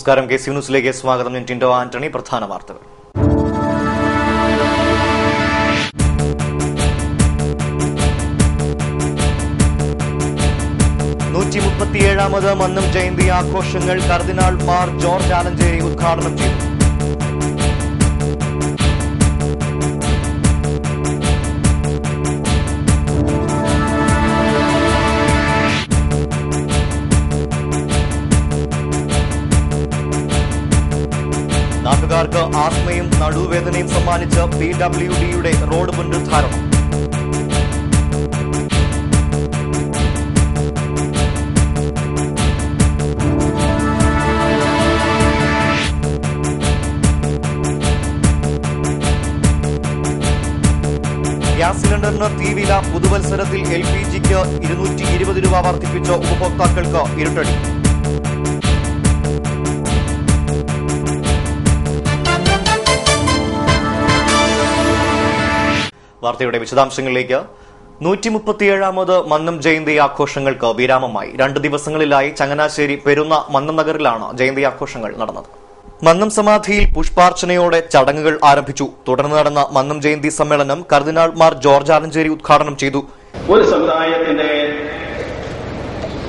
നമസ്കാരം. KC ന്യൂസിലേക്ക് സ്വാഗതം. ഞാൻ ടിൻഡോ ആന്റണി. പ്രധാന വാർത്തകൾ. ാമത് മന്നം ജയന്തി ആഘോഷങ്ങൾ കർദിനാൾ മാർ ജോർജ് ആലഞ്ചേരി ഉദ്ഘാടനം ചെയ്തു. നാട്ടുകാർക്ക് ആസ്മയും നടുവേദനയും സമ്മാനിച്ച് PWDയുടെ റോഡ് പുനരുദ്ധാരണം. ഗ്യാസ് സിലിണ്ടറിന് തീവില. പുതുവത്സരത്തിൽ LPGക്ക് 220 രൂപ വർദ്ധിപ്പിച്ച ഉപഭോക്താക്കൾക്ക് ഇരുട്ടടി. വാർത്തയുടെ വിശദാംശങ്ങളിലേക്ക്. 137ാമത് മന്നം ജയന്തി ആഘോഷങ്ങൾക്ക് വിരാമമായി. 2 ദിവസങ്ങളിലായി ചങ്ങനാശ്ശേരി പെരുന്ന മന്നം നഗറിലാണ് ജയന്തി ആഘോഷങ്ങൾ നടന്നത്. മന്നം സമാധിയിൽ പുഷ്പാർച്ചനയോടെ ചടങ്ങുകൾ ആരംഭിച്ചു. തുടർന്ന് നടന്ന മന്നം ജയന്തി സമ്മേളനം കർദിനാൾ മാർ ജോർജ് ആലഞ്ചേരി ഉദ്ഘാടനം ചെയ്തു. ഒരു സമുദായത്തിന്റെ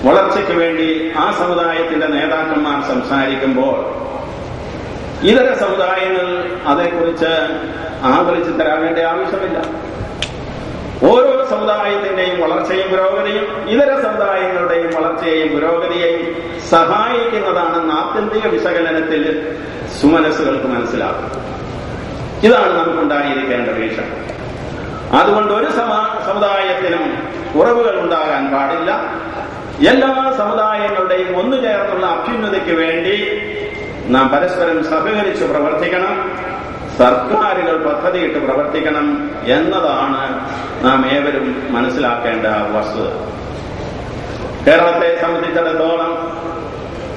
വളർച്ചയ്ക്ക് വേണ്ടി ആ സമുദായത്തിന്റെ നേതാക്കന്മാർ സംസാരിക്കുമ്പോൾ ഇതര സമുദായങ്ങൾ അതേക്കുറിച്ച് ആദരിച്ചു തരാൻ വേണ്ട ആവശ്യമില്ല. ഓരോ സമുദായത്തിന്റെയും വളർച്ചയും പുരോഗതിയും ഇതര സമുദായങ്ങളുടെയും വളർച്ചയെയും പുരോഗതിയെയും സഹായിക്കുന്നതാണെന്ന് ആത്യന്തിക വിശകലനത്തിൽ സുമനസ്സുകൾക്ക് മനസ്സിലാക്കും. ഇതാണ് നമുക്കുണ്ടായിരിക്കേണ്ട വീക്ഷണം. അതുകൊണ്ട് ഒരു സമുദായത്തിനും കുറവുകൾ ഉണ്ടാകാൻ പാടില്ല. എല്ലാ സമുദായങ്ങളുടെയും ഒന്നു ചേർന്നുള്ള അഭ്യുന്നതിക്ക് വേണ്ടി നാം പരസ്പരം സഹകരിച്ച് പ്രവർത്തിക്കണം. സർക്കാരുകൾ പദ്ധതിയിട്ട് പ്രവർത്തിക്കണം എന്നതാണ് നാം ഏവരും മനസ്സിലാക്കേണ്ട വസ്തുത. കേരളത്തെ സംബന്ധിച്ചിടത്തോളം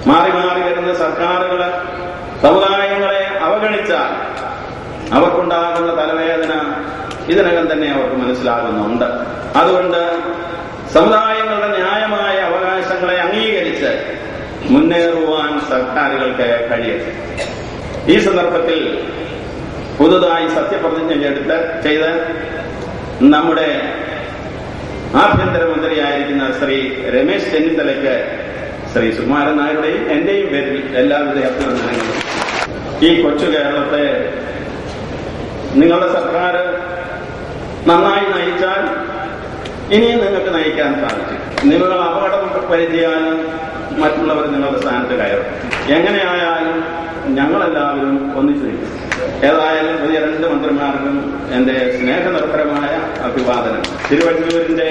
മാറി മാറി വരുന്ന സർക്കാരുകൾ സമുദായങ്ങളെ അവഗണിച്ചാൽ അവർക്കുണ്ടാകുന്ന തലവേദന ഇതിനകം തന്നെ അവർക്ക് മനസ്സിലാകുന്നുണ്ട്. അതുകൊണ്ട് സമുദായങ്ങളുടെ ന്യായമായ അവകാശങ്ങളെ അംഗീകരിച്ച് മുന്നേറുവാൻ സർക്കാരുകൾക്ക് കഴിയട്ടെ. ഈ സന്ദർഭത്തിൽ പുതുതായി സത്യപ്രതിജ്ഞ ചെയ്ത് നമ്മുടെ ആഭ്യന്തരമന്ത്രിയായിരിക്കുന്ന ശ്രീ രമേശ് ചെന്നിത്തലയ്ക്ക് ശ്രീ സുകുമാരൻ നായരുടെയും എന്റെയും പേരിൽ എല്ലാവിധ അഭിനന്ദനങ്ങളും. ഈ കൊച്ചു കേരളത്തെ നിങ്ങളുടെ സർക്കാർ നന്നായി നയിച്ചാൽ ഇനിയും നിങ്ങൾക്ക് നയിക്കാൻ സാധിക്കും. നിങ്ങൾ അപകടം വരുത്തിയാലും മറ്റുള്ളവർ നിങ്ങളുടെ സ്ഥാനത്ത് കയറും. എങ്ങനെയായാലും ഞങ്ങളെല്ലാവരും ഒന്നിച്ചു നിൽക്കും. ഏതായാലും പുതിയ 2 മന്ത്രിമാർക്കും എന്റെ സ്നേഹനിർഭരമായ അഭിവാദനം. തിരുവഞ്ചൂരിന്റെ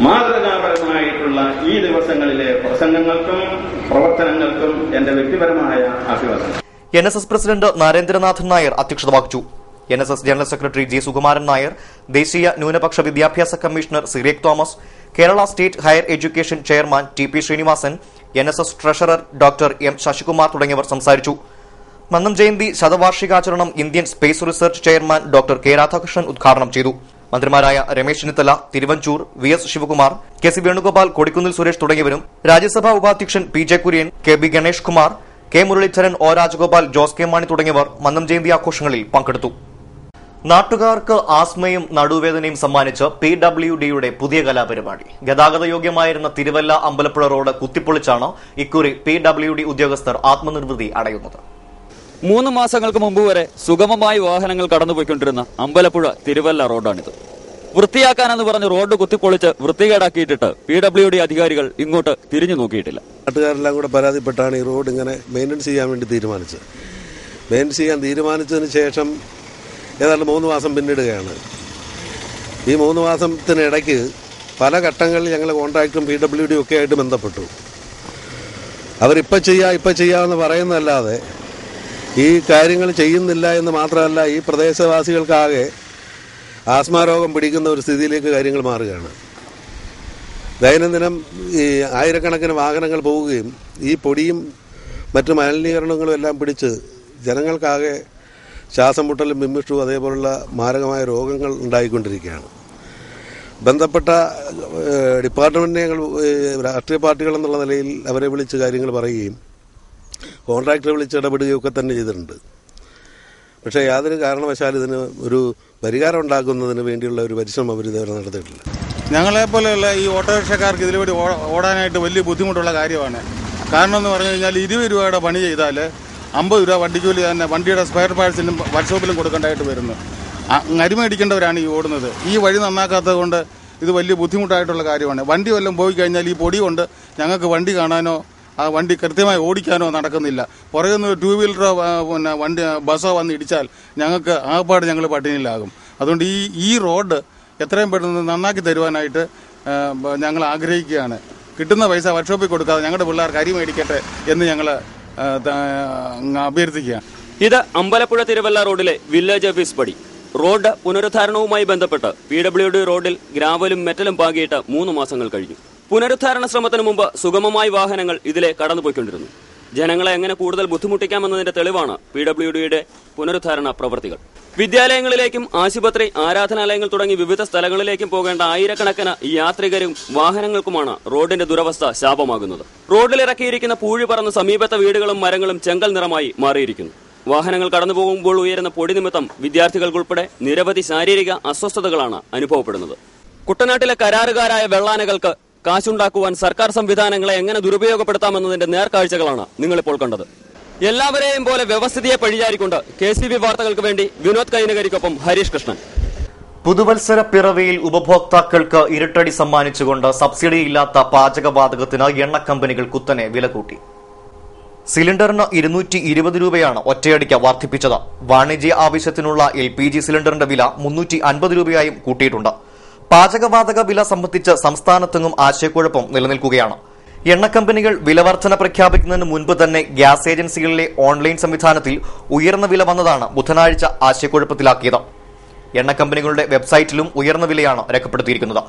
മാതൃകാപരമായിട്ടുള്ള ഈ ദിവസങ്ങളിലെ പ്രസംഗങ്ങൾക്കും പ്രവർത്തനങ്ങൾക്കും എന്റെ വ്യക്തിപരമായ അഭിവാദനം. NSS പ്രസിഡന്റ് നരേന്ദ്രനാഥൻ നായർ അധ്യക്ഷത വഹിച്ചു. NSS general secretary G. Sukumaran Nair, ദേശീയ ന്യൂനപക്ഷ വിദ്യാഭ്യാസ commissioner Cyriac Thomas, Kerala state higher education chairman TP Sreenivasan, NSS treasurer doctor M. Sasikumar തുടങ്ങിയവർ സംസാരിച്ചു. മന്നം ജയന്തി ശതവാർഷികാചരണം Indian space research chairman doctor K. Radhakrishnan ഉദ്ഘാടനം ചെയ്തു. മന്ത്രിമാരായ രമേശ് ചെന്നിത്തല, തിരുവഞ്ചൂർ, VS ശിവകുമാർ, KC വേണുഗോപാൽ, കൊടിക്കുന്നിൽ സുരേഷ് തുടങ്ങിയവരും രാജ്യസഭാ ഉപാധ്യക്ഷൻ PJ Kurian, KB Ganesh Kumar, K. Muraleedharan, O. Rajagopal, Jose K Mani തുടങ്ങിയവർ മന്നം ജയന്തി ആഘോഷങ്ങളിൽ പങ്കെടുത്തു. നാട്ടുകാർക്ക് ആസ്മയും നടുവേദനയും സമ്മാനിച്ച് PWDയുടെ പുതിയ കലാപരിപാടി. ഗതാഗതയോഗ്യമായിരുന്ന തിരുവല്ല അമ്പലപ്പുഴ റോഡ് കുത്തിപ്പൊളിച്ചാണ് ഇക്കുറി PWD ഉദ്യോഗസ്ഥർ ആത്മനിർവൃതി അടയുന്നത്. 3 മാസങ്ങൾക്ക് മുമ്പ് വരെ സുഗമമായി വാഹനങ്ങൾ കടന്നുപോയിക്കൊണ്ടിരുന്ന അമ്പലപ്പുഴ തിരുവല്ല റോഡാണിത്. വൃത്തിയാക്കാനെന്ന് പറഞ്ഞ് റോഡ് കുത്തിപ്പൊളിച്ച് വൃത്തികേടാക്കിയിട്ടിട്ട് PWD അധികാരികൾ ഇങ്ങോട്ട് തിരിഞ്ഞു നോക്കിയിട്ടില്ല. നാട്ടുകാരെല്ലാം കൂടെ പരാതിപ്പെട്ടാണ് ഈ റോഡ് ഇങ്ങനെ മെയിൻ്റനൻസ് ചെയ്യാൻ വേണ്ടി തീരുമാനിച്ചത്. മെയിൻ്റനൻസ് ചെയ്യാൻ തീരുമാനിച്ചതിന് ശേഷം ഏതാണ്ട് 3 മാസം പിന്നിടുകയാണ്. ഈ 3 മാസത്തിനിടയ്ക്ക് പല ഘട്ടങ്ങളിൽ ഞങ്ങൾ കോൺട്രാക്ടറും PWD ഒക്കെ ആയിട്ട് ബന്ധപ്പെട്ടു. അവരിപ്പോൾ ചെയ്യാമെന്ന് പറയുന്നതല്ലാതെ ഈ കാര്യങ്ങൾ ചെയ്യുന്നില്ല എന്ന് മാത്രമല്ല, ഈ പ്രദേശവാസികൾക്കാകെ ആസ്മാരോഗം പിടിക്കുന്ന ഒരു സ്ഥിതിയിലേക്ക് കാര്യങ്ങൾ മാറുകയാണ്. ദൈനംദിനം ഈ ആയിരക്കണക്കിന് വാഹനങ്ങൾ പോവുകയും ഈ പൊടിയും മറ്റു മലിനീകരണങ്ങളും എല്ലാം പിടിച്ച് ജനങ്ങൾക്കാകെ ശ്വാസം മുട്ടലും മിമ്മിഷും അതേപോലുള്ള മാരകമായ രോഗങ്ങൾ ഉണ്ടായിക്കൊണ്ടിരിക്കുകയാണ്. ബന്ധപ്പെട്ട ഡിപ്പാർട്ട്മെൻറ്റിനെ ഞങ്ങൾ രാഷ്ട്രീയ പാർട്ടികൾ എന്നുള്ള നിലയിൽ അവരെ വിളിച്ച് കാര്യങ്ങൾ പറയുകയും കോൺട്രാക്ടറെ വിളിച്ച് ഇടപെടുകയൊക്കെ തന്നെ ചെയ്തിട്ടുണ്ട്. പക്ഷേ യാതൊരു കാരണവശാലും ഇതിന് ഒരു പരിഹാരം ഉണ്ടാക്കുന്നതിന് വേണ്ടിയുള്ള ഒരു പരിശ്രമം അവർ ഇതുവരെ നടത്തിയിട്ടില്ല. ഞങ്ങളെപ്പോലെയുള്ള ഈ ഓട്ടോറിക്ഷക്കാർക്ക് ഇതിലൂടെ ഓടാനായിട്ട് വലിയ ബുദ്ധിമുട്ടുള്ള കാര്യമാണ്. കാരണം എന്ന് പറഞ്ഞു കഴിഞ്ഞാൽ 20 രൂപയുടെ പണി ചെയ്താൽ 50 രൂപ വണ്ടിക്കൂലി തന്നെ വണ്ടിയുടെ സ്പെയർ പാർട്സിനും വർക്ക്ഷോപ്പിലും കൊടുക്കേണ്ടതായിട്ട് വരുന്നു. അരിമേടിക്കേണ്ടവരാണ് ഈ ഓടുന്നത്. ഈ വഴി നന്നാക്കാത്തത് കൊണ്ട് ഇത് വലിയ ബുദ്ധിമുട്ടായിട്ടുള്ള കാര്യമാണ്. വണ്ടി വല്ലതും പോയി കഴിഞ്ഞാൽ ഈ പൊടി കൊണ്ട് ഞങ്ങൾക്ക് വണ്ടി കാണാനോ ആ വണ്ടി കൃത്യമായി ഓടിക്കാനോ നടക്കുന്നില്ല. പുറകെ നിന്ന് 2 വീലറോ വണ്ടി ബസ്സോ വന്ന് ഇടിച്ചാൽ ഞങ്ങൾക്ക് ആകപ്പാട് ഞങ്ങൾ പട്ടിണിയിലാകും. അതുകൊണ്ട് ഈ റോഡ് എത്രയും പെട്ടെന്ന് നന്നാക്കി തരുവാനായിട്ട് ഞങ്ങൾ ആഗ്രഹിക്കുകയാണ്. കിട്ടുന്ന പൈസ വർക്ക്ഷോപ്പിൽ കൊടുക്കാതെ ഞങ്ങളുടെ പിള്ളേർക്ക് അരി മേടിക്കട്ടെ എന്ന് ഞങ്ങൾ അഭ്യർത്ഥിക്കുകയാണ്. ഇത് അമ്പലപ്പുഴ തിരുവല്ല റോഡിലെ വില്ലേജ് ഓഫീസ് പടി. റോഡ് പുനരുദ്ധാരണവുമായി ബന്ധപ്പെട്ട് PWD റോഡിൽ ഗ്രാവലും മെറ്റലും പാകിയിട്ട് 3 മാസങ്ങൾ കഴിഞ്ഞു. പുനരുദ്ധാരണ ശ്രമത്തിന് മുമ്പ് സുഗമമായി വാഹനങ്ങൾ ഇതിലെ കടന്നുപോയിക്കൊണ്ടിരുന്നു. ജനങ്ങളെ എങ്ങനെ കൂടുതൽ ബുദ്ധിമുട്ടിക്കാമെന്നതിന്റെ തെളിവാണ് PWDയുടെ പുനരുദ്ധാരണ പ്രവൃത്തികൾ. വിദ്യാലയങ്ങളിലേക്കും ആശുപത്രി, ആരാധനാലയങ്ങൾ തുടങ്ങി വിവിധ സ്ഥലങ്ങളിലേക്കും പോകേണ്ട ആയിരക്കണക്കിന് യാത്രികരും വാഹനങ്ങൾക്കുമാണ് റോഡിന്റെ ദുരവസ്ഥ ശാപമാകുന്നത്. റോഡിലിറക്കിയിരിക്കുന്ന പൂഴി പറന്ന് സമീപത്തെ വീടുകളും മരങ്ങളും ചെങ്കൽ നിറമായി മാറിയിരിക്കുന്നു. വാഹനങ്ങൾ കടന്നുപോകുമ്പോൾ ഉയരുന്ന പൊടി നിമിത്തം വിദ്യാർത്ഥികൾക്കുൾപ്പെടെ നിരവധി ശാരീരിക അസ്വസ്ഥതകളാണ് അനുഭവപ്പെടുന്നത്. കുട്ടനാട്ടിലെ കരാറുകാരായ വെള്ളാനകൾക്ക് കാശുണ്ടാക്കുവാൻ സർക്കാർ സംവിധാനങ്ങളെ എങ്ങനെ ദുരുപയോഗപ്പെടുത്താമെന്നതിന്റെ നേർക്കാഴ്ചകളാണ് നിങ്ങളിപ്പോൾ കണ്ടത്. എല്ലാവരെയും പോലെ വ്യവസ്ഥിതിയെ പഴിചാരിക്കൊണ്ട് KCB വാർത്തകൾക്ക് വേണ്ടി വിനോദ് കൈനകരിക്കൊപ്പം ഹരീഷ് കൃഷ്ണൻ. പുതുവത്സര പിറവിയിൽ ഉപഭോക്താക്കൾക്ക് ഇരട്ടടി സമ്മാനിച്ചുകൊണ്ട് സബ്സിഡിയില്ലാത്ത പാചകവാതകത്തിന് എണ്ണ കമ്പനികൾ കുത്തനെ വില കൂട്ടി. സിലിണ്ടറിന് 220 രൂപയാണ് ഒറ്റയടിക്ക് വർദ്ധിപ്പിച്ചത്. വാണിജ്യ ആവശ്യത്തിനുള്ള LPG സിലിണ്ടറിന്റെ വില 350 രൂപയായും കൂട്ടിയിട്ടുണ്ട്. പാചകവാതക വില സംബന്ധിച്ച് സംസ്ഥാനത്തെങ്ങും ആശയക്കുഴപ്പം നിലനിൽക്കുകയാണ്. എണ്ണ കമ്പനികൾ വിലവർധന പ്രഖ്യാപിക്കുന്നതിന് മുൻപ് തന്നെ ഗ്യാസ് ഏജൻസികളിലെ ഓൺലൈൻ സംവിധാനത്തിൽ ഉയർന്ന വില വന്നതാണ് ബുധനാഴ്ച ആശയക്കുഴപ്പത്തിലാക്കിയത്. എണ്ണ കമ്പനികളുടെ വെബ്സൈറ്റിലും ഉയർന്ന വിലയാണ് രേഖപ്പെടുത്തിയിരിക്കുന്നത്.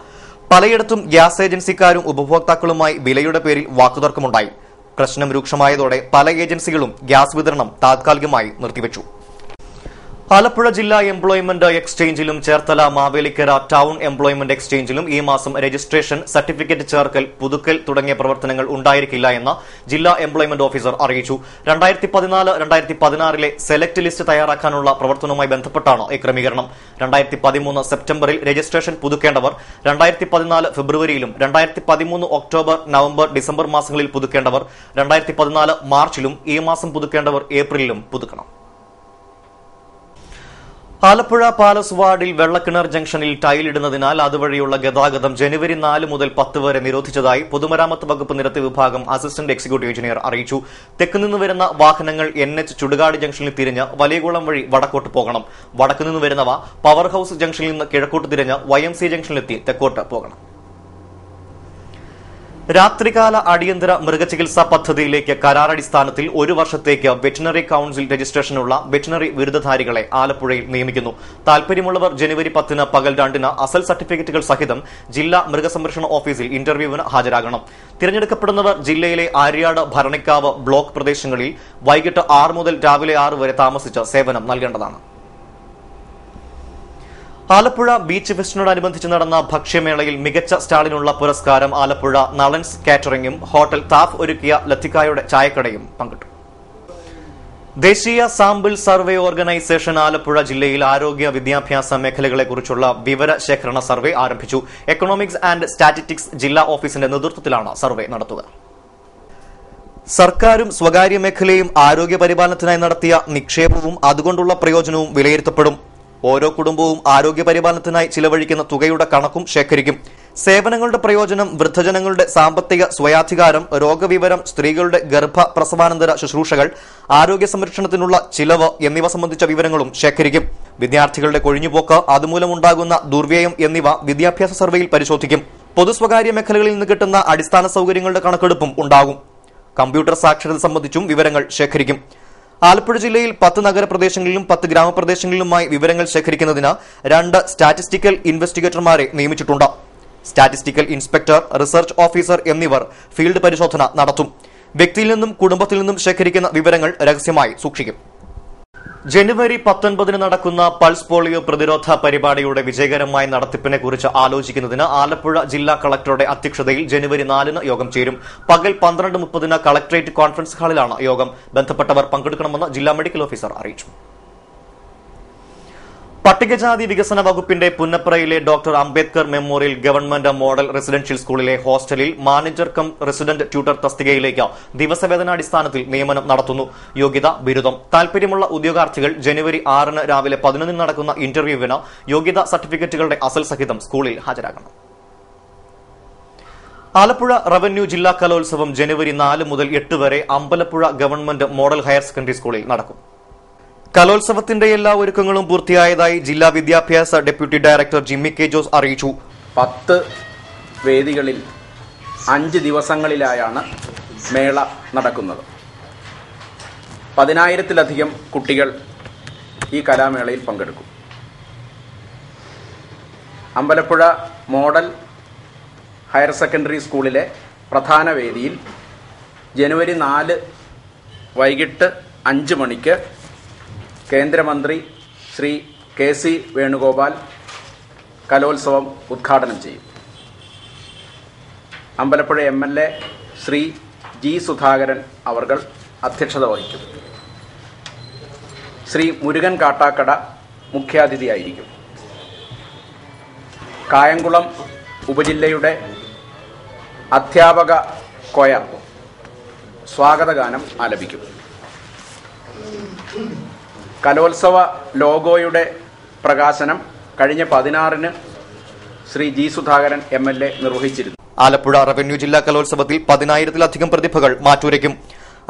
പലയിടത്തും ഗ്യാസ് ഏജൻസിക്കാരും ഉപഭോക്താക്കളുമായി വിലയുടെ പേരിൽ വാക്കുതർക്കമുണ്ടായി. പ്രശ്നം രൂക്ഷമായതോടെ പല ഏജൻസികളും ഗ്യാസ് വിതരണം താത്കാലികമായി നിർത്തിവച്ചു. ആലപ്പുഴ ജില്ലാ എംപ്ലോയ്മെന്റ് എക്സ്ചേഞ്ചിലും ചേർത്തല മാവേലിക്കര ടൗൺ എംപ്ലോയ്മെന്റ് എക്സ്ചേഞ്ചിലും ഈ മാസം രജിസ്ട്രേഷൻ, സർട്ടിഫിക്കറ്റ് ചേർക്കൽ, പുതുക്കൽ തുടങ്ങിയ പ്രവർത്തനങ്ങൾ ഉണ്ടായിരിക്കില്ല എന്ന് ജില്ലാ എംപ്ലോയ്മെന്റ് ഓഫീസർ അറിയിച്ചു. 2014-2016 സെലക്ട് ലിസ്റ്റ് തയ്യാറാക്കാനുള്ള പ്രവർത്തനവുമായി ബന്ധപ്പെട്ടാണ് ഈ ക്രമീകരണം. 2013 സെപ്റ്റംബറിൽ രജിസ്ട്രേഷൻ പുതുക്കേണ്ടവർ 2014 ഫെബ്രുവരിയിലും 2013 ഒക്ടോബർ, നവംബർ, ഡിസംബർ മാസങ്ങളിൽ പുതുക്കേണ്ടവർ 2014 മാർച്ചിലും ഈ മാസം പുതുക്കേണ്ടവർ ഏപ്രിലിലും പുതുക്കണം. ആലപ്പുഴ പാലസ് വാർഡിൽ വെള്ളക്കിണർ ജംഗ്ഷനിൽ ടൈലിടുന്നതിനാൽ അതുവഴിയുള്ള ഗതാഗതം ജനുവരി 4 മുതൽ 10 വരെ നിരോധിച്ചതായി പൊതുമരാമത്ത് വകുപ്പ് നിരത്ത് വിഭാഗം അസിസ്റ്റന്റ് എക്സിക്യൂട്ടീവ് എഞ്ചിനീയർ അറിയിച്ചു. തെക്കുനിന്ന് വരുന്ന വാഹനങ്ങൾ NH ചുടുകാട് ജംഗ്ഷനിൽ തിരിഞ്ഞ് വലിയകുളം വഴി വടക്കോട്ട് പോകണം. വടക്കുനിന്ന് വരുന്നവ പവർ ഹൌസ് ജംഗ്ഷനിൽ നിന്ന് കിഴക്കോട്ട് തിരിഞ്ഞ് YMC ജംഗ്ഷനിലെത്തി തെക്കോട്ട് പോകണം. രാത്രികാല അടിയന്തര മൃഗചികിത്സാ പദ്ധതിയിലേക്ക് കരാറടിസ്ഥാനത്തിൽ 1 വർഷത്തേക്ക് വെറ്റിനറി കൌൺസിൽ രജിസ്ട്രേഷനുള്ള വെറ്റിനറി ബിരുദധാരികളെ ആലപ്പുഴയിൽ നിയമിക്കുന്നു. താൽപര്യമുള്ളവർ ജനുവരി 10 പകൽ 2 അസൽ സർട്ടിഫിക്കറ്റുകൾ സഹിതം ജില്ലാ മൃഗസംരക്ഷണ ഓഫീസിൽ ഇന്റർവ്യൂവിന് ഹാജരാകണം. തിരഞ്ഞെടുക്കപ്പെടുന്നവർ ജില്ലയിലെ ആര്യാട്, ഭരണിക്കാവ് ബ്ലോക്ക് പ്രദേശങ്ങളിൽ വൈകിട്ട് 6 മുതൽ രാവിലെ 6 വരെ താമസിച്ച് സേവനം നൽകേണ്ടതാണ്. ആലപ്പുഴ ബീച്ച് ഫെസ്റ്റിനോടനുബന്ധിച്ച് നടന്ന ഭക്ഷ്യമേളയിൽ മികച്ച സ്റ്റാളിനുള്ള പുരസ്കാരം ആലപ്പുഴ നളൻസ് കാറ്ററിംഗും ഹോട്ടൽ താഫ് ഒരുക്കിയ ലത്തിക്കായുടെ ചായക്കടയും പങ്കിട്ടു. ദേശീയ സാമ്പിൾ സർവേ ഓർഗനൈസേഷൻ ആലപ്പുഴ ജില്ലയിൽ ആരോഗ്യ വിദ്യാഭ്യാസ മേഖലകളെക്കുറിച്ചുള്ള വിവരശേഖരണ സർവേ ആരംഭിച്ചു. എക്കണോമിക്സ് ആൻഡ് സ്റ്റാറ്റിസ്റ്റിക്സ് ജില്ലാ ഓഫീസിന്റെ നേതൃത്വത്തിലാണ് സർവേ നടത്തുക. സർക്കാരും സ്വകാര്യ മേഖലയും ആരോഗ്യ പരിപാലനത്തിനായി നടത്തിയ നിക്ഷേപവും അതുകൊണ്ടുള്ള പ്രയോജനവും വിലയിരുത്തപ്പെടും. ഓരോ കുടുംബവും ആരോഗ്യ പരിപാലനത്തിനായി ചിലവഴിക്കുന്ന തുകയുടെ കണക്കും ശേഖരിക്കും. സേവനങ്ങളുടെ പ്രയോജനം, വൃദ്ധജനങ്ങളുടെ സാമ്പത്തിക സ്വയാധികാരം, രോഗവിവരം, സ്ത്രീകളുടെ ഗർഭ പ്രസവാനന്തര ശുശ്രൂഷകൾ, ആരോഗ്യ സംരക്ഷണത്തിനുള്ള ചിലവ് എന്നിവ സംബന്ധിച്ച വിവരങ്ങളും ശേഖരിക്കും. വിദ്യാർത്ഥികളുടെ കൊഴിഞ്ഞുപോക്ക്, അതുമൂലമുണ്ടാകുന്ന ദുർവ്യയം എന്നിവ വിദ്യാഭ്യാസ സർവേയിൽ പരിശോധിക്കും. പൊതുസ്വകാര്യ മേഖലകളിൽ നിന്ന് കിട്ടുന്ന അടിസ്ഥാന സൌകര്യങ്ങളുടെ കണക്കെടുപ്പും ഉണ്ടാകും. കമ്പ്യൂട്ടർ സാക്ഷരത സംബന്ധിച്ചും വിവരങ്ങൾ ശേഖരിക്കും. ആലപ്പുഴ ജില്ലയിൽ 10 നഗരപ്രദേശങ്ങളിലും 10 ഗ്രാമപ്രദേശങ്ങളിലുമായി വിവരങ്ങൾ ശേഖരിക്കുന്നതിന് 2 സ്റ്റാറ്റിസ്റ്റിക്കൽ ഇൻവെസ്റ്റിഗേറ്റർമാരെ നിയമിച്ചിട്ടുണ്ട്. സ്റ്റാറ്റിസ്റ്റിക്കൽ ഇൻസ്പെക്ടർ, റിസർച്ച് ഓഫീസർ എന്നിവർ ഫീൽഡ് പരിശോധന നടത്തും. വ്യക്തിയിൽ നിന്നും കുടുംബത്തിൽ നിന്നും ശേഖരിക്കുന്ന വിവരങ്ങൾ രഹസ്യമായി സൂക്ഷിക്കും. ജനുവരി 19 നടക്കുന്ന പൾസ് പോളിയോ പ്രതിരോധ പരിപാടിയുടെ വിജയകരമായ നടത്തിപ്പിനെക്കുറിച്ച് ആലോചിക്കുന്നതിന് ആലപ്പുഴ ജില്ലാ കളക്ടറുടെ അധ്യക്ഷതയിൽ ജനുവരി 4 യോഗം ചേരും. പകൽ 12:30 കളക്ടറേറ്റ് കോൺഫറൻസ് ഹാളിലാണ് യോഗം. ബന്ധപ്പെട്ടവർ പങ്കെടുക്കണമെന്ന് ജില്ലാ മെഡിക്കൽ ഓഫീസർ അറിയിച്ചു. പട്ടികജാതി വികസന വകുപ്പിന്റെ പുന്നപ്രയിലെ doctor Ambedkar memorial government model residential സ്കൂളിലെ ഹോസ്റ്റലിൽ മാനേജർ കം റെസിഡന്റ് ട്യൂട്ടർ തസ്തികയിലേക്ക് ദിവസവേതനാടിസ്ഥാനത്തിൽ നിയമനം നടത്തുന്നു. യോഗ്യത ബിരുദം. താൽപര്യമുള്ള ഉദ്യോഗാർത്ഥികൾ ജനുവരി 6 രാവിലെ 11 നടക്കുന്ന ഇന്റർവ്യൂവിന് യോഗ്യതാ സർട്ടിഫിക്കറ്റുകളുടെ അസൽ സഹിതം സ്കൂളിൽ ഹാജരാകണം. ആലപ്പുഴ റവന്യൂ ജില്ലാ കലോത്സവം ജനുവരി 4 മുതൽ 8 വരെ Ambalappuzha government model higher secondary സ്കൂളിൽ നടക്കും. കലോത്സവത്തിന്റെ എല്ലാ ഒരുക്കങ്ങളും പൂർത്തിയായതായി ജില്ലാ വിദ്യാഭ്യാസ ഡെപ്യൂട്ടി ഡയറക്ടർ ജിമ്മി കെ ജോസ് അറിയിച്ചു. 10 വേദികളിൽ 5 ദിവസങ്ങളിലായാണ് മേള നടക്കുന്നത്. 10,000-ലധികം കുട്ടികൾ ഈ കലാമേളയിൽ പങ്കെടുക്കും. അമ്പലപ്പുഴ മോഡൽ ഹയർ സെക്കൻഡറി സ്കൂളിലെ പ്രധാന വേദിയിൽ ജനുവരി 4 വൈകിട്ട് 5 മണിക്ക് കേന്ദ്രമന്ത്രി ശ്രീ കെ.സി. വേണുഗോപാൽ കലോത്സവം ഉദ്ഘാടനം ചെയ്യും. Ambalappuzha MLA Sri G. സുധാകരൻ അവർകൾ അധ്യക്ഷത വഹിക്കും. ശ്രീ മുരുകൻ കാട്ടാക്കട മുഖ്യാതിഥിയായിരിക്കും. കായംകുളം ഉപജില്ലയുടെ അധ്യാപക കൊയർ സ്വാഗതഗാനം ആലപിക്കും. കലോത്സവ ലോഗോയുടെ പ്രകാശനം കഴിഞ്ഞ 16 ശ്രീ ജി. സുധാകരൻ MLA നിർവഹിച്ചിരുന്നു. ആലപ്പുഴ റവന്യൂ ജില്ലാ കലോത്സവത്തിൽ 10,000-ലധികം പ്രതിഭകൾ മാറ്റുരയ്ക്കും.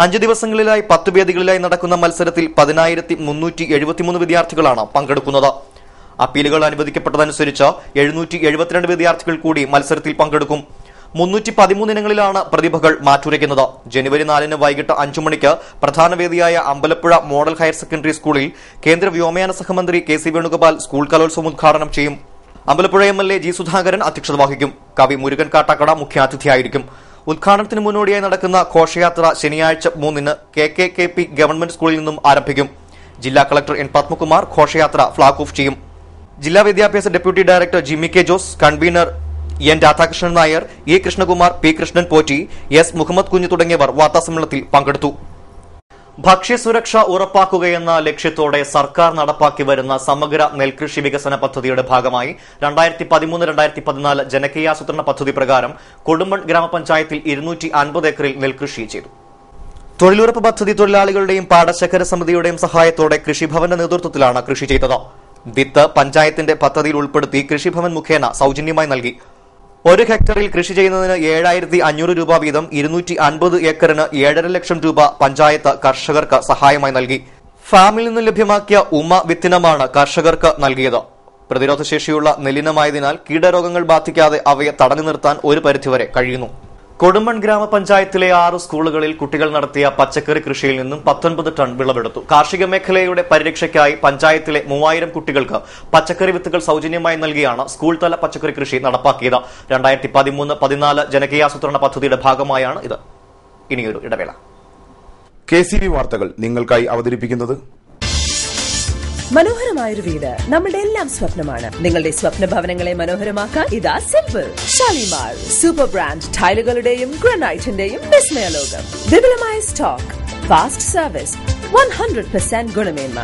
5 ദിവസങ്ങളിലായി 10 വേദികളിലായി നടക്കുന്ന മത്സരത്തിൽ 10,373 വിദ്യാർത്ഥികളാണ് പങ്കെടുക്കുന്നത്. അപ്പീലുകൾ അനുവദിക്കപ്പെട്ടതനുസരിച്ച് 772 വിദ്യാർത്ഥികൾ കൂടി മത്സരത്തിൽ പങ്കെടുക്കും. 313 ഇനങ്ങളിലാണ് പ്രതിഭകൾ മാറ്റുരയ്ക്കുന്നത്. ജനുവരി 4 വൈകിട്ട് 5 മണിക്ക് പ്രധാന വേദിയായ അമ്പലപ്പുഴ മോഡൽ ഹയർ സെക്കൻഡറി സ്കൂളിൽ കേന്ദ്ര വ്യോമയാന സഹമന്ത്രി കെ.സി. വേണുഗോപാൽ സ്കൂൾ കലോത്സവം ഉദ്ഘാടനം ചെയ്യും. Ambalappuzha MLA G. സുധാകരൻ അധ്യക്ഷത വഹിക്കും. കവി മുരുകൻ കാട്ടാക്കട മുഖ്യാതിഥിയായിരിക്കും. ഉദ്ഘാടനത്തിന് മുന്നോടിയായി നടക്കുന്ന ഘോഷയാത്ര ശനിയാഴ്ച 3 KKKP ഗവൺമെന്റ് സ്കൂളിൽ നിന്നും ആരംഭിക്കും. ജില്ലാ കളക്ടർ N. പത്മകുമാർ ഘോഷയാത്ര ഫ്ളാഗ് ഓഫ് ചെയ്യും. ജില്ലാ വിദ്യാഭ്യാസ deputy director Jimmy K Jose, convener N. Radhakrishnan Nair, E. Krishnakumar, P. Krishnan Potti, S. Muhammad Kunju തുടങ്ങിയവർ വാർത്താസമ്മേളനത്തിൽ പങ്കെടുത്തു. ഭക്ഷ്യസുരക്ഷ ഉറപ്പാക്കുകയെന്ന ലക്ഷ്യത്തോടെ സർക്കാർ നടപ്പാക്കി വരുന്ന സമഗ്ര നെൽകൃഷി വികസന പദ്ധതിയുടെ ഭാഗമായി 2013-2014 ജനകീയാസൂത്രണ പദ്ധതി പ്രകാരം കൊടുമൺ ഗ്രാമപഞ്ചായത്തിൽ 250 ഏക്കറിൽ നെൽകൃഷി ചെയ്തു. തൊഴിലുറപ്പ് പദ്ധതി തൊഴിലാളികളുടെയും പാടശേഖര സമിതിയുടെയും സഹായത്തോടെ കൃഷിഭവന്റെ നേതൃത്വത്തിലാണ് കൃഷി ചെയ്തത്. വിത്ത് പഞ്ചായത്തിന്റെ പദ്ധതിയിൽ ഉൾപ്പെടുത്തി കൃഷിഭവൻ മുഖേന സൌജന്യമായി നൽകി. 1 ഹെക്ടറിൽ കൃഷി ചെയ്യുന്നതിന് 7,500 രൂപ വീതം 250 ഏക്കറിന് 7.5 ലക്ഷം രൂപ പഞ്ചായത്ത് കർഷകർക്ക് സഹായമായി നൽകി. ഫാമിൽ നിന്ന് ലഭ്യമാക്കിയ ഉമ വിത്തിനമാണ് കർഷകർക്ക് നൽകിയത്. പ്രതിരോധശേഷിയുള്ള നെല്ലിനമായതിനാൽ കീടരോഗങ്ങൾ ബാധിക്കാതെ അവയെ തടഞ്ഞു നിർത്താൻ ഒരു പരിധിവരെ കഴിയുന്നു. കൊടുമൺ ഗ്രാമപഞ്ചായത്തിലെ 6 സ്കൂളുകളിൽ കുട്ടികൾ നടത്തിയ പച്ചക്കറി കൃഷിയിൽ നിന്നും 19 ടൺ വിളവെടുത്തു. കാർഷിക മേഖലയുടെ പരിരക്ഷയ്ക്കായി പഞ്ചായത്തിലെ 3000 കുട്ടികൾക്ക് പച്ചക്കറി വിത്തുകൾ സൌജന്യമായി നൽകിയാണ് സ്കൂൾ തല പച്ചക്കറി കൃഷി നടപ്പാക്കിയത്. 2013-14 ജനകീയാസൂത്രണ പദ്ധതിയുടെ ഭാഗമായാണ് ഇത്. ഇനിയൊരു ഇടവേള. KCV വാർത്തകൾ നിങ്ങൾക്കായി അവതരിപ്പിക്കുന്നത് മനോഹരമായൊരു വീട് നമ്മുടെ എല്ലാം സ്വപ്നമാണ്. നിങ്ങളുടെ സ്വപ്ന ഭവനങ്ങളെ മനോഹരമാക്കാൻ ഇതാ സിമ്പിൾ. ഷാലിമാർ സൂപ്പർ ബ്രാൻഡ് ടൈലുകളുടെയും ഗ്രാനൈറ്റിന്റെയും വിസ്മയ ലോകം. വിപുലമായ സ്റ്റോക്ക്, ഫാസ്റ്റ് സർവീസ്, 100% ഗുണമേന്മ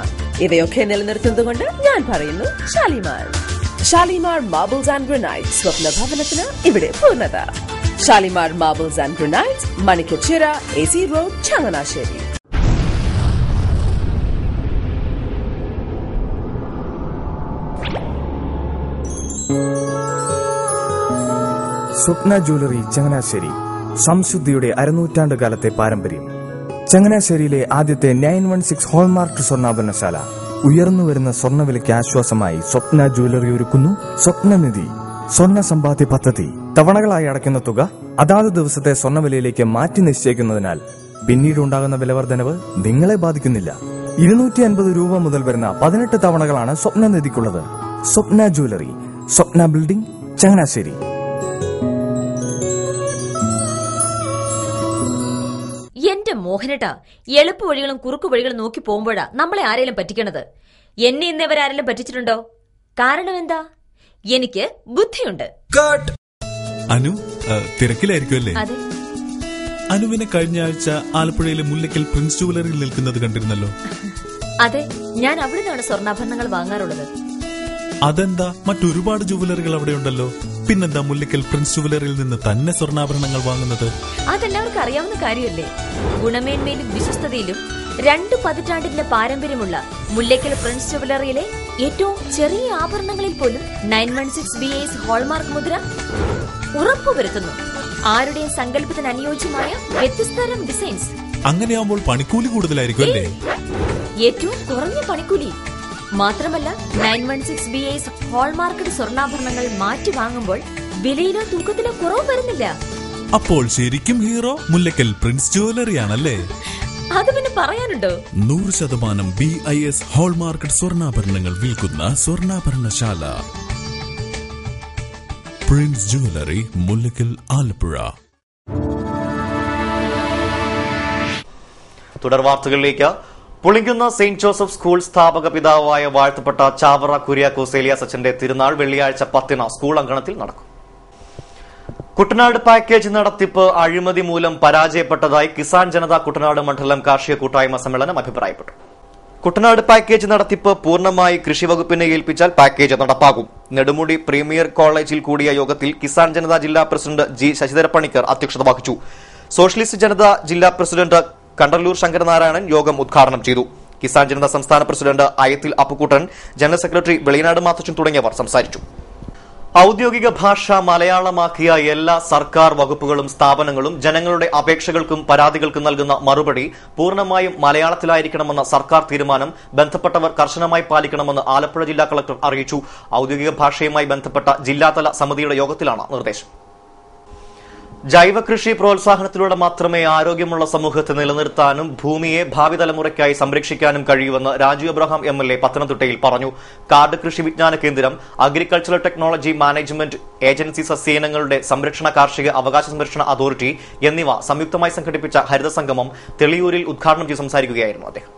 ഇവയൊക്കെ നിലനിർത്തുന്നതുകൊണ്ട് ഞാൻ പറയുന്നു Shalimar. Shalimar marbles and granite. സ്വപ്ന ഭവനത്തിന് ഇവിടെ പൂർണ്ണത. Shalimar marbles and granite, Manikkachira, AC road, Changanassery. Swapna jewellery Changanassery. സംശുദ്ധിയുടെ അരനൂറ്റാണ്ട് കാലത്തെ പാരമ്പര്യം. ചങ്ങനാശ്ശേരിയിലെ ആദ്യത്തെ 916 ഹോൾമാർക്ക് സ്വർണ്ണാഭരണശാല. ഉയർന്നുവരുന്ന സ്വർണ്ണവിലയ്ക്ക് ആശ്വാസമായി സ്വപ്ന ജ്വല്ലറി ഒരുക്കുന്നു സ്വപ്നനിധി സ്വർണ്ണ സമ്പാദ്യ പദ്ധതി. തവണകളായി അടയ്ക്കുന്ന തുക അതാത് ദിവസത്തെ സ്വർണ്ണവിലയിലേക്ക് മാറ്റി നിശ്ചയിക്കുന്നതിനാൽ പിന്നീടുണ്ടാകുന്ന വിലവർദ്ധനവ് നിങ്ങളെ ബാധിക്കുന്നില്ല. 250 രൂപ മുതൽ വരുന്ന 18 തവണകളാണ് സ്വപ്നനിധിക്കുള്ളത്. സ്വപ്ന ജ്വല്ലറി, സ്വപ്ന ബിൽഡിംഗ്, ചങ്ങനാശ്ശേരി. എന്റെ മോഹൻ മോഹനേട്ടാ, എളുപ്പ വഴികളും കുറുക്കു വഴികളും നോക്കി പോകുമ്പോഴാ നമ്മളെ ആരെങ്കിലും പറ്റിക്കണത്. എന്നെ ഇന്നേവരാരെങ്കിലും പറ്റിച്ചിട്ടുണ്ടോ? കാരണം എന്താ? എനിക്ക് ബുദ്ധിയുണ്ട്. അനു തിരക്കിലായിരിക്കും അല്ലേ? അതെ. അനുവിനെ കഴിഞ്ഞ ആഴ്ച ആലപ്പുഴയിലെ മുല്ലയ്ക്കൽ പ്രിൻസ് ജുവലറിയിൽ നിൽക്കുന്നത് കണ്ടിരുന്നല്ലോ. അതെ, ഞാൻ അവിടെ നിന്നാണ് സ്വർണ്ണാഭരണങ്ങൾ വാങ്ങാറുള്ളത്. അതെന്താ, മറ്റൊരുപാട് ജുവലറികൾ അവിടെ ഉണ്ടല്ലോ, പിന്നെന്താ മുല്ലയ്ക്കൽ പ്രിൻസ് ജുവലറിയിൽ നിന്ന് തന്നെ സ്വർണ്ണാഭരണങ്ങൾ വാങ്ങുന്നത്? അതെല്ലാവർക്കും അറിയാവുന്ന കാര്യമല്ലേ. ഗുണമേന്മയിലും വിശ്വസ്തതയിലും 2 പതിറ്റാണ്ടിന്റെ പാരമ്പര്യമുള്ള മുല്ലയ്ക്കൽ പ്രിൻസ് ജുവലറിയിലെ ഏറ്റവും ചെറിയ ആഭരണങ്ങളിൽ പോലും 916 BAS ഹോൾമാർക്ക് മുദ്ര ഉറപ്പുവരുത്തുന്നു. ആരുടെയും സങ്കല്പത്തിന് അനുയോജ്യമായ വ്യത്യസ്തതരം ഡിസൈൻസ്. അങ്ങനെയാവുമ്പോൾ പണിക്കൂലി കൂടുതലായിരിക്കും അല്ലേ? ഏറ്റവും കുറഞ്ഞ പണിക്കൂലി മാത്രമല്ല, 916 BAS ഹോൾമാർക്കഡ് സ്വർണ്ണാഭരണങ്ങൾ മാറ്റി വാങ്ങുമ്പോൾ വിലയിലോ തൂക്കത്തിലോ കുറവ് വരുന്നില്ല. അപ്പോൾ ശരിക്കും ഹീറോ മുല്ലയ്ക്കൽ പ്രിൻസ് ജുവലറിയാണല്ലേ? അത് പിന്നെ പറയാനുണ്ടോ? 100% BIS ഹോൾമാർക്കഡ് സ്വർണ്ണാഭരണങ്ങൾ വിൽക്കുന്ന സ്വർണ്ണാഭരണശാല പ്രിൻസ് ജുവലറി, മുല്ലയ്ക്കൽ, ആലപ്പുഴ. തുടർ വാർത്തകളിലേക്ക്. പുളിങ്കുന്ന സെന്റ് ജോസഫ് സ്കൂൾ സ്ഥാപക പിതാവായ വാഴ്ത്തപ്പെട്ട ചാവറ കുര്യാക്കോസ് ഏലിയാസ് അച്ഛന്റെ തിരുനാൾ വെള്ളിയാഴ്ച 10 സ്കൂൾ അങ്കണത്തിൽ നടക്കും. കുട്ടനാട് പാക്കേജ് നടത്തിപ്പ് അഴിമതി മൂലം പരാജയപ്പെട്ടതായി കിസാൻ ജനത കുട്ടനാട് മണ്ഡലം കാർഷിക കൂട്ടായ്മ സമ്മേളനം അഭിപ്രായപ്പെട്ടു. കുട്ടനാട് പാക്കേജ് നടത്തിപ്പ് പൂർണ്ണമായി കൃഷിവകുപ്പിനെ ഏൽപ്പിച്ചാൽ പാക്കേജ് നടപ്പാകും. നെടുമുടി പ്രീമിയർ കോളേജിൽ കൂടിയ യോഗത്തിൽ കിസാൻ ജനത ജില്ലാ പ്രസിഡന്റ് ജി ശശിധര പണിക്കർ അധ്യക്ഷത വഹിച്ചു. സോഷ്യലിസ്റ്റ് ജനത ജില്ലാ പ്രസിഡന്റ് കണ്ടല്ലൂർ ശങ്കരനാരായണൻ യോഗം ഉദ്ഘാടനം ചെയ്തു. കിസാൻ ജനത സംസ്ഥാന പ്രസിഡന്റ് അയത്തിൽ അപ്പുക്കുട്ടൻ, ജനറൽ സെക്രട്ടറി വെളിനാട് മാത്തച്ചൻ തുടങ്ങിയവർ സംസാരിച്ചു. ഔദ്യോഗിക ഭാഷ മലയാളമാക്കിയ എല്ലാ സർക്കാർ വകുപ്പുകളും സ്ഥാപനങ്ങളും ജനങ്ങളുടെ അപേക്ഷകൾക്കും പരാതികൾക്കും നൽകുന്ന മറുപടി പൂർണ്ണമായും മലയാളത്തിലായിരിക്കണമെന്ന സർക്കാർ തീരുമാനം ബന്ധപ്പെട്ടവർ കർശനമായി പാലിക്കണമെന്ന് ആലപ്പുഴ ജില്ലാ കളക്ടർ അറിയിച്ചു. ഔദ്യോഗിക ഭാഷയുമായി ബന്ധപ്പെട്ട ജില്ലാതല സമിതിയുടെ യോഗത്തിലാണ് നിർദ്ദേശം. ജൈവകൃഷി പ്രോത്സാഹനത്തിലൂടെ മാത്രമേ ആരോഗ്യമുള്ള സമൂഹത്തെ നിലനിർത്താനും ഭൂമിയെ ഭാവി തലമുറയ്ക്കായി സംരക്ഷിക്കാനും കഴിയുമെന്ന് രാജു എബ്രഹാം MLA പത്തനംതിട്ടയിൽ പറഞ്ഞു. കാർഡ് കൃഷി വിജ്ഞാന കേന്ദ്രം, അഗ്രികൾച്ചറൽ ടെക്നോളജി മാനേജ്മെന്റ് ഏജൻസി, സസ്യയിനങ്ങളുടെ സംരക്ഷണ, കാർഷിക അവകാശ സംരക്ഷണ അതോറിറ്റി എന്നിവ സംയുക്തമായി സംഘടിപ്പിച്ച ഹരിത സംഗമം തെളിയൂരിൽ ഉദ്ഘാടനം ചെയ്ത് സംസാരിക്കുകയായിരുന്നു അദ്ദേഹം.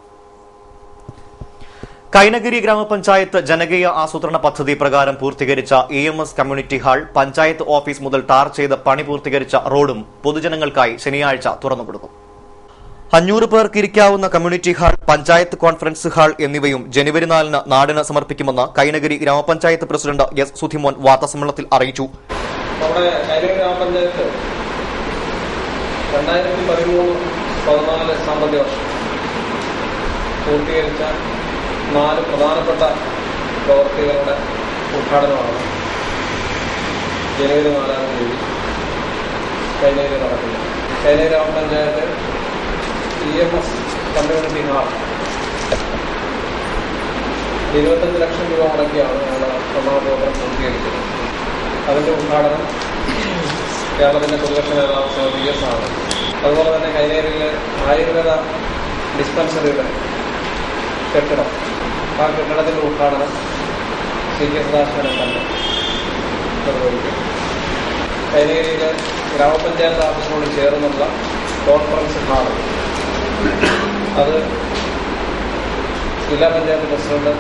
കൈനഗിരി ഗ്രാമപഞ്ചായത്ത് ജനകീയ ആസൂത്രണ പദ്ധതി പ്രകാരം പൂർത്തീകരിച്ച EMS community hall, panchayat office മുതൽ ടാർ ചെയ്ത് പണി പൂർത്തീകരിച്ച റോഡും പൊതുജനങ്ങൾക്കായി ശനിയാഴ്ച തുറന്നുകൊടുക്കും. 500 പേർക്ക് ഇരിക്കാവുന്ന community hall, panchayat conference hall എന്നിവയും ജനുവരി 4 നാടിന് സമർപ്പിക്കുമെന്ന് കൈനഗിരി ഗ്രാമപഞ്ചായത്ത് പ്രസിഡന്റ് S. സുധിമോൻ വാർത്താസമ്മേളനത്തിൽ അറിയിച്ചു. 2013-14 സാമ്പത്തിക വർഷം പൂർത്തീകരിച്ച 4 പ്രധാനപ്പെട്ട പ്രവർത്തികളുടെ ഉദ്ഘാടനമാണ് ജനുവരി 4 കൈനഗിരി നടക്കുന്നത്. കൈനഗിരി ഗ്രാമപഞ്ചായത്ത് EMS കമ്മ്യൂണിറ്റി ഹാൾ 25 ലക്ഷം രൂപ മുടക്കിയാണ് ഞങ്ങൾ നിർമ്മാണ പ്രവർത്തനം പൂർത്തീകരിച്ചത്. അതിന്റെ ഉദ്ഘാടനം കേരളത്തിന്റെ പ്രതിപക്ഷ നേതാവ് VS ആണ്. അതുപോലെ തന്നെ കൈനഗിരിയിലെ ആയുർവേദ ഡിസ്പെൻസറിയുടെ കെട്ടിടം, ആ കെട്ടിടത്തിന്റെ ഉദ്ഘാടനം CK സദാശിവൻ തന്നെ നിർവഹിക്കും. കൈനഗിരിയിലെ ഗ്രാമപഞ്ചായത്ത് ഓഫീസിനോട് ചേർന്നുള്ള കോൺഫറൻസ് ഹാൾ, അത് ജില്ലാ പഞ്ചായത്ത് പ്രസിഡന്റ്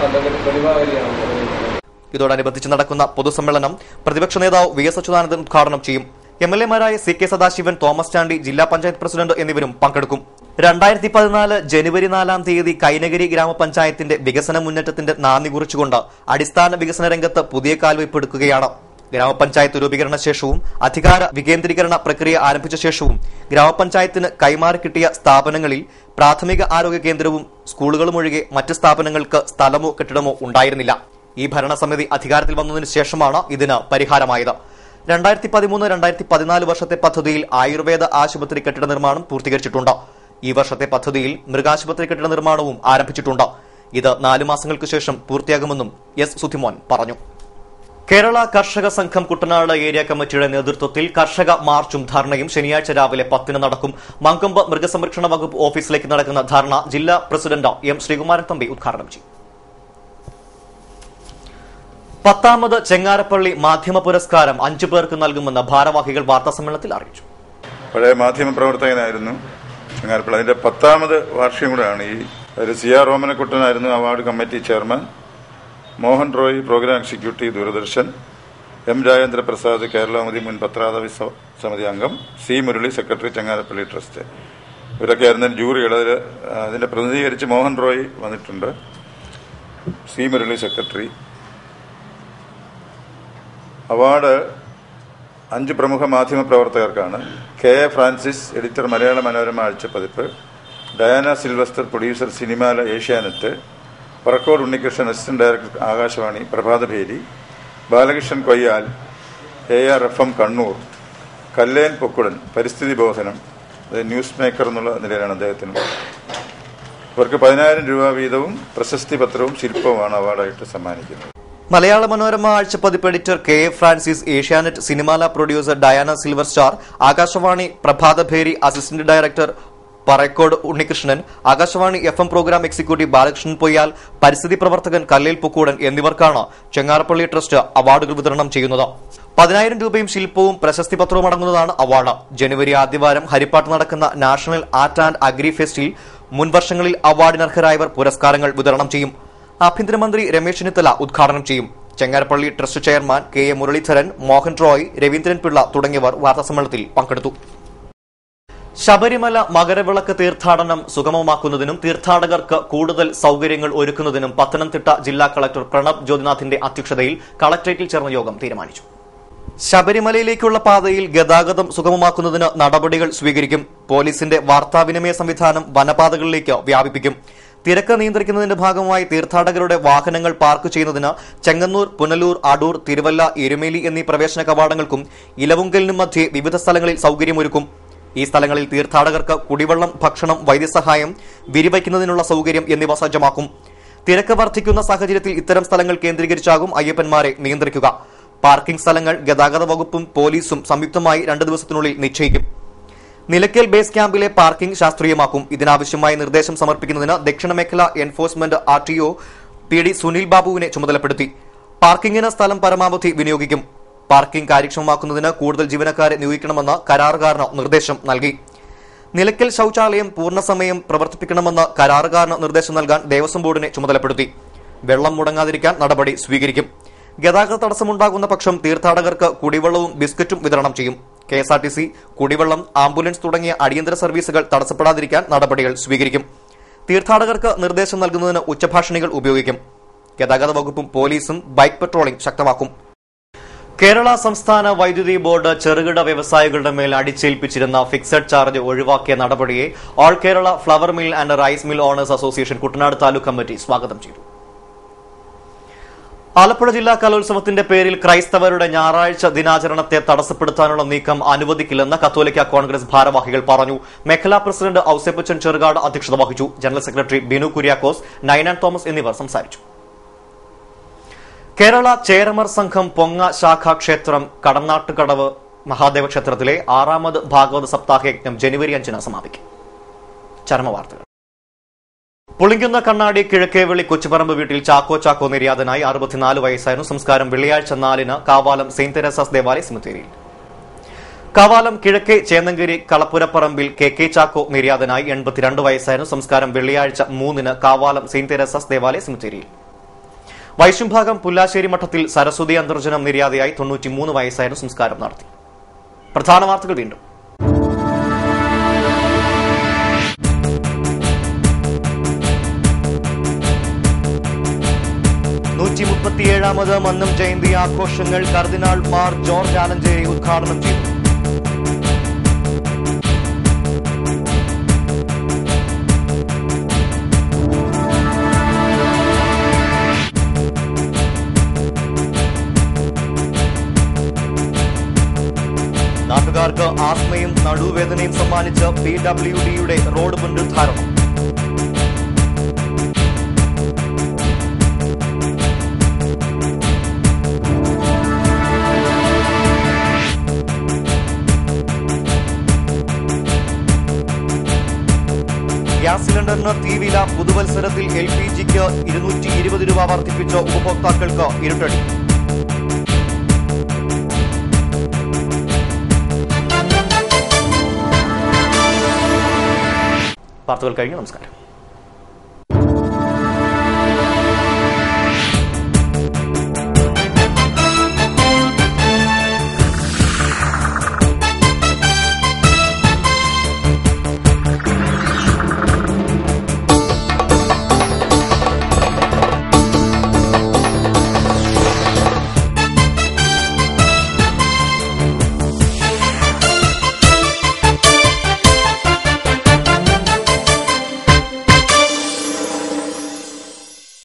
അദ്ദേഹത്തിന്റെ പ്രതിഭാവലിയാണ് നിർവഹിക്കുന്നത്. ഇതോടനുബന്ധിച്ച് നടക്കുന്ന പൊതുസമ്മേളനം പ്രതിപക്ഷ നേതാവ് VS അച്യുതാനന്ദൻ ഉദ്ഘാടനം ചെയ്യും. MLA-മാരായ CK സദാശിവൻ, തോമസ് ചാണ്ടി, ജില്ലാ പഞ്ചായത്ത് പ്രസിഡന്റ് എന്നിവരും പങ്കെടുക്കും. 2014 ജനുവരി 4 കൈനഗിരി ഗ്രാമപഞ്ചായത്തിന്റെ വികസന മുന്നേറ്റത്തിന്റെ നാന്ദി കുറിച്ചുകൊണ്ട് അടിസ്ഥാന വികസന രംഗത്ത് പുതിയ കാൽവയ്പെടുക്കുകയാണ്. ഗ്രാമപഞ്ചായത്ത് രൂപീകരണ ശേഷവും അധികാര വികേന്ദ്രീകരണ പ്രക്രിയ ആരംഭിച്ച ശേഷവും ഗ്രാമപഞ്ചായത്തിന് കൈമാറി കിട്ടിയ സ്ഥാപനങ്ങളിൽ പ്രാഥമിക ആരോഗ്യ കേന്ദ്രവും സ്കൂളുകളും ഒഴികെ മറ്റ് സ്ഥാപനങ്ങൾക്ക് സ്ഥലമോ കെട്ടിടമോ ഉണ്ടായിരുന്നില്ല. ഈ ഭരണസമിതി അധികാരത്തിൽ വന്നതിനു ശേഷമാണ് ഇതിന് പരിഹാരമായത്. 2013-2014 വർഷത്തെ പദ്ധതിയിൽ ആയുർവേദ ആശുപത്രി കെട്ടിട നിർമ്മാണം പൂർത്തീകരിച്ചിട്ടുണ്ട്. ഈ വർഷത്തെ പദ്ധതിയിൽ മൃഗാശുപത്രി കെട്ടിട നിർമ്മാണവും ആരംഭിച്ചിട്ടുണ്ട്. ഇത് 4 മാസങ്ങൾക്ക് ശേഷം പൂർത്തിയാകുമെന്നും S. സുധിമോൻ പറഞ്ഞു. കേരള കർഷക സംഘം കുട്ടനാട് ഏരിയ കമ്മിറ്റിയുടെ നേതൃത്വത്തിൽ കർഷക മാർച്ചും ധർണയും ശനിയാഴ്ച രാവിലെ 10 നടക്കും. മങ്കൊമ്പ് മൃഗസംരക്ഷണ വകുപ്പ് ഓഫീസിലേക്ക് നടക്കുന്ന ധർണ ജില്ലാ പ്രസിഡന്റ് M. ശ്രീകുമാരൻ തമ്പി ഉദ്ഘാടനം ചെയ്യും. 10ാമത് ചെങ്ങാരപ്പള്ളി മാധ്യമ പുരസ്കാരം 5 പേർക്ക് നൽകുമെന്ന് ഭാരവാഹികൾ വാർത്താസമ്മേളനത്തിൽ അറിയിച്ചു. പഴയ മാധ്യമ പ്രവർത്തകനായിരുന്നു. ചങ്ങാരപ്പള്ളി. അതിന്റെ 10ാമത് വാർഷികം കൂടെയാണ്. അതിൽ സിയാ റോമനക്കുട്ടനായിരുന്നു award committee chairman, Mohan Roy programme executive Doordarshan, M Rajendra Prasad കേരളമതി മുൻ പത്രാധിപ സമിതി അംഗം, C Murali secretary Changarappally trust. ഇവരൊക്കെ ആയിരുന്നു ജൂറികൾ. അതിനെ പ്രതിനിധീകരിച്ച് മോഹൻ റോയ് വന്നിട്ടുണ്ട്, സി മുരളി സെക്രട്ടറി. അവാർഡ് 5 പ്രമുഖ മാധ്യമ പ്രവർത്തകർക്കാണ്. K A Francis, editor Malayala Manorama ആഴ്ചപ്പതിപ്പ്, Diana Sylvester, producer Cinemala Asianet, Parakkode Unnikrishnan, assistant director Akashvani Prabhathabheri, Balakrishnan Koyyal, ARFM Kannur, Kallen Pokkudan പരിസ്ഥിതി ബോധനം, ന്യൂസ് മേക്കർ എന്നുള്ള നിലയിലാണ് അദ്ദേഹത്തിന്. ഇവർക്ക് 10,000 രൂപ വീതവും പ്രശസ്തി പത്രവും ശില്പവുമാണ് അവാർഡായിട്ട് സമ്മാനിക്കുന്നത്. മലയാള മനോരമ ആഴ്ചപ്പതിപ്പ് editor K A Francis, Asianet Cinemala producer Diana silver star, Akashvani Prabhathabheri assistant director Parakkode Unnikrishnan, Akashvani FM programme executive Balakrishnan Poyyal, പരിസ്ഥിതി പ്രവർത്തകൻ കല്ലേൽ പൊക്കൂടൻ എന്നിവർക്കാണ് ചങ്ങാരപ്പള്ളി ട്രസ്റ്റ് അവാർഡുകൾ വിതരണം ചെയ്യുന്നത്. 10,000 രൂപയും ശില്പവും പ്രശസ്തി പത്രവും അടങ്ങുന്നതാണ് അവാർഡ്. ജനുവരി ആദ്യവാരം ഹരിപ്പാട്ട് നടക്കുന്ന നാഷണൽ ആർട്ട് ആൻഡ് അഗ്രി ഫെസ്റ്റിൽ മുൻവർഷങ്ങളിൽ അവാർഡിനർഹരായവർ പുരസ്കാരങ്ങൾ വിതരണം ചെയ്യും. ആഭ്യന്തരമന്ത്രി രമേശ് ചെന്നിത്തല ഉദ്ഘാടനം ചെയ്യും. Changarappally trust chairman KA Muraleedharan, Mohan Roy, Raveendran Pillai തുടങ്ങിയവർ വാർത്താസമ്മേളനത്തിൽ പങ്കെടുത്തു. ശബരിമല മകരവിളക്ക് തീർത്ഥാടനം സുഗമമാക്കുന്നതിനും തീർത്ഥാടകർക്ക് കൂടുതൽ സൌകര്യങ്ങൾ ഒരുക്കുന്നതിനും പത്തനംതിട്ട ജില്ലാ കളക്ടർ പ്രണബ് ജ്യോതിനാഥിന്റെ അധ്യക്ഷതയിൽ കളക്ടറേറ്റിൽ ചേർന്ന യോഗം തീരുമാനിച്ചു. ശബരിമലയിലേക്കുള്ള പാതയിൽ ഗതാഗതം സുഗമമാക്കുന്നതിന് നടപടികൾ സ്വീകരിക്കും. പോലീസിന്റെ വാർത്താവിനിമയ സംവിധാനം വനപാതകളിലേക്ക് വ്യാപിപ്പിക്കും. തിരക്ക് നിയന്ത്രിക്കുന്നതിന്റെ ഭാഗമായി തീർത്ഥാടകരുടെ വാഹനങ്ങൾ പാർക്ക് ചെയ്യുന്നതിന് ചെങ്ങന്നൂർ, പുനലൂർ, അടൂർ, തിരുവല്ല, എരുമേലി എന്നീ പ്രവേശന കവാടങ്ങൾക്കും ഇലവുങ്കലിനും മധ്യേ വിവിധ സ്ഥലങ്ങളിൽ സൌകര്യമൊരുക്കും. ഈ സ്ഥലങ്ങളിൽ തീർത്ഥാടകർക്ക് കുടിവെള്ളം, ഭക്ഷണം, വൈദ്യസഹായം, വിരിവയ്ക്കുന്നതിനുള്ള സൌകര്യം എന്നിവ സജ്ജമാക്കും. തിരക്ക് വർദ്ധിക്കുന്ന സാഹചര്യത്തിൽ ഇത്തരം സ്ഥലങ്ങൾ കേന്ദ്രീകരിച്ചാകും അയ്യപ്പന്മാരെ നിയന്ത്രിക്കുക. പാർക്കിംഗ് സ്ഥലങ്ങൾ ഗതാഗത വകുപ്പും പോലീസും സംയുക്തമായി 2 ദിവസത്തിനുള്ളിൽ നിശ്ചയിക്കും. നിലയ്ക്കൽ ബേസ് ക്യാമ്പിലെ പാർക്കിംഗ് ശാസ്ത്രീയമാക്കും. ഇതിനാവശ്യമായ നിർദ്ദേശം സമർപ്പിക്കുന്നതിന് ദക്ഷിണമേഖല എൻഫോഴ്സ്മെന്റ് RTO PD സുനിൽ ബാബുവിനെ ചുമതലപ്പെടുത്തി. പാർക്കിംഗിന് സ്ഥലം പരമാവധി വിനിയോഗിക്കും. പാർക്കിംഗ് കാര്യക്ഷമമാക്കുന്നതിന് കൂടുതൽ ജീവനക്കാരെ നിയോഗിക്കണമെന്ന് കരാറുകാരന് നിർദ്ദേശം നൽകി. നിലയ്ക്കൽ ശൌചാലയം പൂർണ്ണസമയം പ്രവർത്തിപ്പിക്കണമെന്ന് കരാറുകാരന് നിർദ്ദേശം നൽകാൻ ദേവസ്വം ബോർഡിനെ ചുമതലപ്പെടുത്തി. വെള്ളം മുടങ്ങാതിരിക്കാൻ നടപടി സ്വീകരിക്കും. ഗതാഗത തടസ്സമുണ്ടാകുന്ന പക്ഷം തീർത്ഥാടകർക്ക് കുടിവെള്ളവും ബിസ്ക്കറ്റും വിതരണം ചെയ്യും. KSRTC, കുടിവെള്ളം, ആംബുലൻസ് തുടങ്ങിയ അടിയന്തര സർവീസുകൾ തടസ്സപ്പെടാതിരിക്കാൻ നടപടികൾ സ്വീകരിക്കും. തീർത്ഥാടകർക്ക് നിർദ്ദേശം നൽകുന്നതിന് ഉച്ചഭാഷിണികൾ ഉപയോഗിക്കും. ഗതാഗത വകുപ്പും പോലീസും ബൈക്ക് പട്രോളിംഗ് ശക്തമാക്കും. കേരള സംസ്ഥാന വൈദ്യുതി ബോർഡ് ചെറുകിട വ്യവസായികളുടെ മേൽ അടിച്ചേൽപ്പിച്ചിരുന്ന ഫിക്സഡ് ചാർജ് ഒഴിവാക്കിയ നടപടിയെ all Kerala flour mill and rice mill owners association Kuttanad taluk committee സ്വാഗതം ചെയ്തു. ആലപ്പുഴ ജില്ലാ കലോത്സവത്തിന്റെ പേരിൽ ക്രൈസ്തവരുടെ ഞായറാഴ്ച ദിനാചരണത്തെ തടസ്സപ്പെടുത്താനുള്ള നീക്കം അനുവദിക്കില്ലെന്ന് കത്തോലിക്ക കോൺഗ്രസ് ഭാരവാഹികൾ പറഞ്ഞു. മേഖലാ പ്രസിഡന്റ് ഔസേപ്പച്ചൻ ചെറുകാട് അധ്യക്ഷത വഹിച്ചു. General secretary Binu Kuriakose, Ninan Thomas എന്നിവർ സംസാരിച്ചു. കേരള ചേരമർ സംഘം പൊങ്ങ ശാഖാ ക്ഷേത്രം കടന്നാട്ടുകടവ് മഹാദേവ ക്ഷേത്രത്തിലെ 6ാമത് ഭാഗവത സപ്താഹയജ്ഞം ജനുവരി 5-ന് സമാപിക്കും. ചരമവാർത്തകൾ. പുളിങ്കുന്ന കണ്ണാടി കിഴക്കേവിളി കൊച്ചുപറമ്പ് വീട്ടിൽ ചാക്കോ നിര്യാതനായി 64 വയസ്സായിരുന്നു. സംസ്കാരം വെള്ളിയാഴ്ച 4-ന് കാവാലം സെന്റ് തെരേസാസ് ദേവാലയ സെമിത്തേരിയിൽ. കാവാലം കിഴക്കേ ചേന്നങ്കേരി കളപ്പുരപ്പറമ്പിൽ KK ചാക്കോ നിര്യാതനായി 82 വയസ്സായിരുന്നു. സംസ്കാരം വെള്ളിയാഴ്ച 3-ന് കാവാലം സെന്റ് തെരേസാസ് ദേവാലയ സെമിത്തേരിയിൽ. വൈശുംഭാഗം പുല്ലാശ്ശേരി മഠത്തിൽ സരസ്വതി അന്തർജനം നിര്യാതയായി 93 വയസ്സായിരുന്നു. സംസ്കാരം നടത്തി. പ്രധാന വാർത്തകൾ വീണ്ടും. 137ാമത് മന്നം ജയന്തി ആഘോഷങ്ങൾ കർദിനാൾ മാർ ജോർജ് ആലഞ്ചേരി ഉദ്ഘാടനം ചെയ്തു. നാട്ടുകാർക്ക് ആസ്മയും നടുവേദനയും സമ്മാനിച്ച് PWDയുടെ റോഡ് പുനരുദ്ധാരണം. ഗ്യാസ് സിലിണ്ടറിന് തീവില. പുതുവത്സരത്തിൽ LPGക്ക് 220 രൂപ വർദ്ധിപ്പിച്ച ഉപഭോക്താക്കൾക്ക് ഇരുട്ടടി. വാർത്തകൾ കഴിഞ്ഞു. നമസ്കാരം.